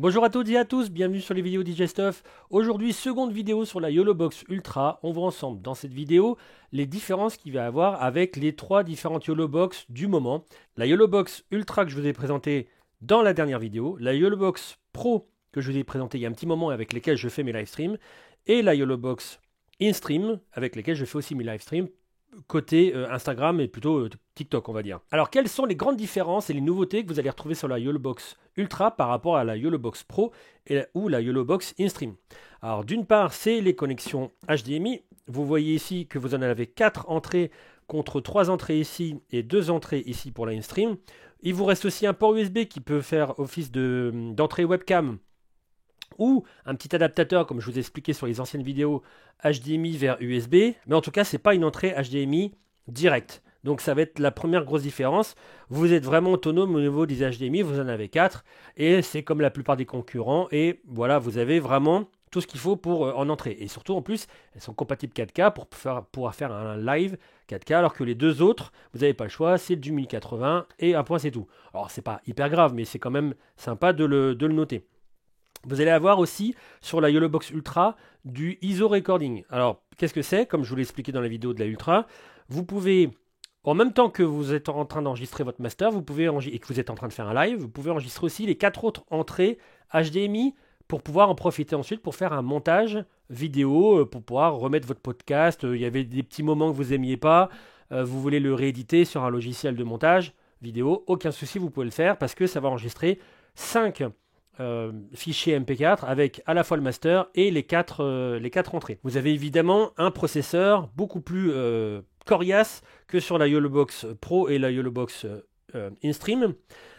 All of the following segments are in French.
Bonjour à toutes et à tous, bienvenue sur les vidéos DJ Stuff. Aujourd'hui, seconde vidéo sur la YOLOBOX Ultra. On voit ensemble dans cette vidéo les différences qu'il va y avoir avec les trois différentes YOLOBOX du moment. La YOLOBOX Ultra que je vous ai présentée dans la dernière vidéo, la YOLOBOX Pro que je vous ai présentée il y a un petit moment avec lesquelles je fais mes live streams, et la YOLOBOX InStream avec lesquelles je fais aussi mes live streams côté Instagram et plutôt TikTok on va dire. Alors quelles sont les grandes différences et les nouveautés que vous allez retrouver sur la YOLOBOX Ultra par rapport à la YOLOBOX Pro ou la YOLOBOX InStream? Alors d'une part c'est les connexions HDMI. Vous voyez ici que vous en avez 4 entrées contre 3 entrées ici et 2 entrées ici pour la InStream. Il vous reste aussi un port USB qui peut faire office d'entrée webcam ou un petit adaptateur comme je vous ai expliqué sur les anciennes vidéos HDMI vers USB, mais en tout cas c'est pas une entrée HDMI directe. Donc ça va être la première grosse différence. Vous êtes vraiment autonome au niveau des HDMI, vous en avez 4 et c'est comme la plupart des concurrents et voilà, vous avez vraiment tout ce qu'il faut pour en entrer. Et surtout en plus, elles sont compatibles 4K pour pouvoir faire un live 4K alors que les deux autres, vous n'avez pas le choix, c'est du 1080 et un point c'est tout. Alors c'est pas hyper grave mais c'est quand même sympa de le noter. Vous allez avoir aussi sur la YOLOBOX Ultra du ISO Recording. Alors, qu'est-ce que c'est? Comme je vous l'ai expliqué dans la vidéo de la Ultra, vous pouvez, en même temps que vous êtes en train d'enregistrer votre master, et que vous êtes en train de faire un live, vous pouvez enregistrer aussi les 4 autres entrées HDMI pour pouvoir en profiter ensuite pour faire un montage vidéo, pour pouvoir remettre votre podcast. Il y avait des petits moments que vous n'aimiez pas, vous voulez le rééditer sur un logiciel de montage vidéo, aucun souci, vous pouvez le faire parce que ça va enregistrer 5 fichier MP4 avec à la fois le master et les quatre entrées. Vous avez évidemment un processeur beaucoup plus coriace que sur la YOLOBOX Pro et la YOLOBOX InStream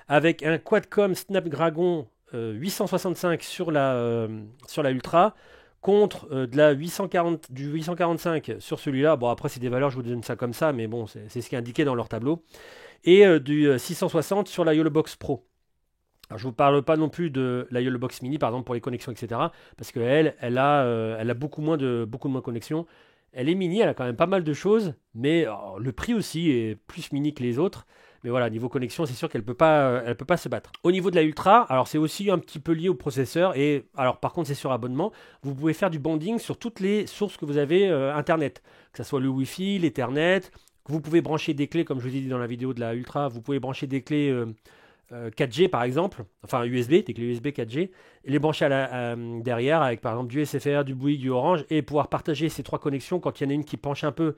avec un Qualcomm Snapdragon 865 sur la Ultra contre du 845 sur celui-là. Bon, après, c'est des valeurs, je vous donne ça comme ça, mais bon, c'est ce qui est indiqué dans leur tableau. Et du 660 sur la YOLOBOX Pro. Alors, je ne vous parle pas non plus de la YOLOBOX Mini, par exemple, pour les connexions, etc. Parce qu'elle, elle a beaucoup moins de connexions. Elle est mini, elle a quand même pas mal de choses, mais le prix aussi est plus mini que les autres. Mais voilà, niveau connexion, c'est sûr qu'elle peut pas se battre. Au niveau de la Ultra, alors c'est aussi un petit peu lié au processeur. Et alors, par contre, c'est sur abonnement. Vous pouvez faire du bonding sur toutes les sources que vous avez Internet, que ce soit le Wi-Fi, l'Ethernet. Vous pouvez brancher des clés, comme je vous ai dit dans la vidéo de la Ultra. Vous pouvez brancher des clés 4G par exemple, enfin USB, des clés USB 4G, et les brancher derrière avec par exemple du SFR, du Bouygues, du Orange, et pouvoir partager ces trois connexions. Quand il y en a une qui penche un peu,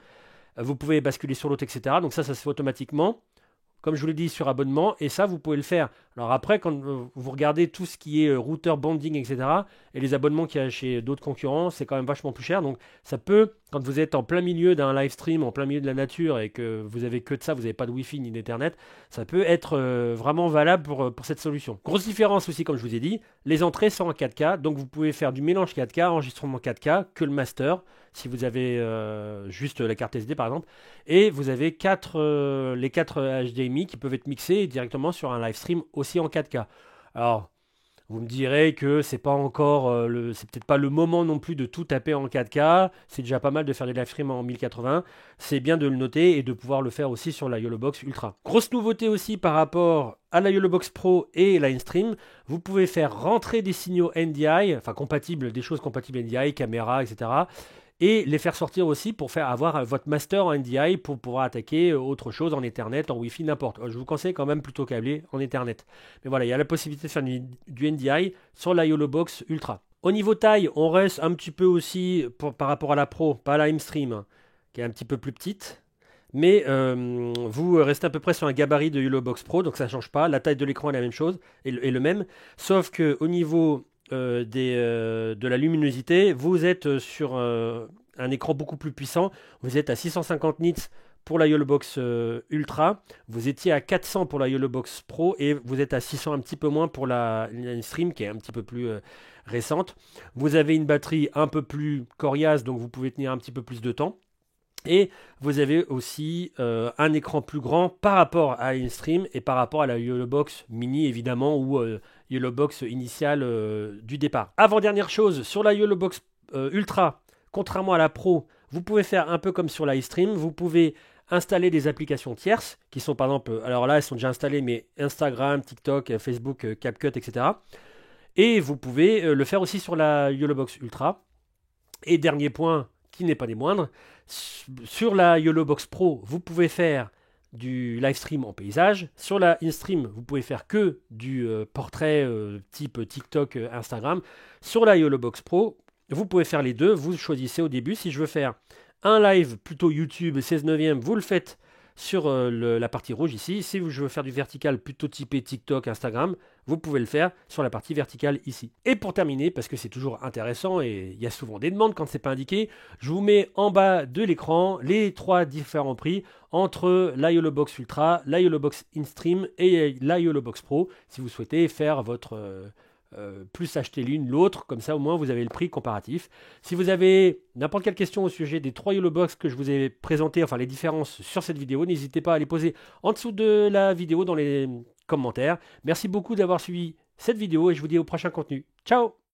vous pouvez basculer sur l'autre, etc. Donc ça se fait automatiquement comme je vous l'ai dit, sur abonnement, et ça, vous pouvez le faire. Alors après, quand vous regardez tout ce qui est routeur, bonding, etc., et les abonnements qu'il y a chez d'autres concurrents, c'est quand même vachement plus cher. Donc ça peut, quand vous êtes en plein milieu d'un live stream, en plein milieu de la nature, et que vous avez que de ça, vous n'avez pas de Wi-Fi ni d'Ethernet, ça peut être vraiment valable pour cette solution. Grosse différence aussi, comme je vous ai dit, les entrées sont en 4K, donc vous pouvez faire du mélange 4K, enregistrement 4K, que le master, si vous avez juste la carte SD par exemple, et vous avez les 4 HDMI qui peuvent être mixés directement sur un live stream aussi en 4K. Alors, vous me direz que c'est pas encore c'est peut-être pas le moment non plus de tout taper en 4K. C'est déjà pas mal de faire des live streams en 1080. C'est bien de le noter et de pouvoir le faire aussi sur la YOLOBOX Ultra. Grosse nouveauté aussi par rapport à la YOLOBOX Pro et la InStream, vous pouvez faire rentrer des signaux NDI, enfin compatibles, des choses compatibles NDI, caméra, etc. Et les faire sortir aussi pour faire avoir votre master en NDI pour pouvoir attaquer autre chose en Ethernet, en Wi-Fi, n'importe. Je vous conseille quand même plutôt câbler en Ethernet. Mais voilà, il y a la possibilité de faire du NDI sur la YOLOBOX Ultra. Au niveau taille, on reste un petit peu aussi par rapport à la Pro, pas à la InStream, hein, qui est un petit peu plus petite. Mais vous restez à peu près sur un gabarit de YOLOBOX Pro, donc ça ne change pas. La taille de l'écran est la même chose, et le même. Sauf qu'au niveau de la luminosité, vous êtes sur un écran beaucoup plus puissant. Vous êtes à 650 nits pour la YOLOBOX Ultra. Vous étiez à 400 pour la YOLOBOX Pro et vous êtes à 600 un petit peu moins pour la Stream qui est un petit peu plus récente. Vous avez une batterie un peu plus coriace, donc vous pouvez tenir un petit peu plus de temps. Et vous avez aussi un écran plus grand par rapport à InStream et par rapport à la YOLOBOX Mini évidemment ou YOLOBOX initiale du départ. Avant-dernière chose, sur la YOLOBOX Ultra, contrairement à la Pro, vous pouvez faire un peu comme sur la iStream, vous pouvez installer des applications tierces qui sont par exemple, alors là elles sont déjà installées mais Instagram, TikTok, Facebook, CapCut, etc. Et vous pouvez le faire aussi sur la YOLOBOX Ultra. Et dernier point, qui n'est pas des moindres, sur la YOLOBOX Pro, vous pouvez faire du live stream en paysage. Sur la InStream, vous pouvez faire que du portrait type TikTok, Instagram. Sur la YOLOBOX Pro, vous pouvez faire les deux. Vous choisissez au début. Si je veux faire un live plutôt YouTube 16/9, vous le faites sur la partie rouge ici. Si je veux faire du vertical plutôt typé TikTok, Instagram, vous pouvez le faire sur la partie verticale ici. Et pour terminer, parce que c'est toujours intéressant et il y a souvent des demandes quand c'est pas indiqué, je vous mets en bas de l'écran les 3 différents prix entre la YOLOBOX Ultra, la YOLOBOX InStream et la YOLOBOX Pro si vous souhaitez faire votre plus acheter l'une, l'autre, comme ça au moins vous avez le prix comparatif. Si vous avez n'importe quelle question au sujet des 3 YOLOBOX que je vous ai présenté, enfin les différences sur cette vidéo, n'hésitez pas à les poser en dessous de la vidéo dans les commentaires. Merci beaucoup d'avoir suivi cette vidéo et je vous dis au prochain contenu. Ciao!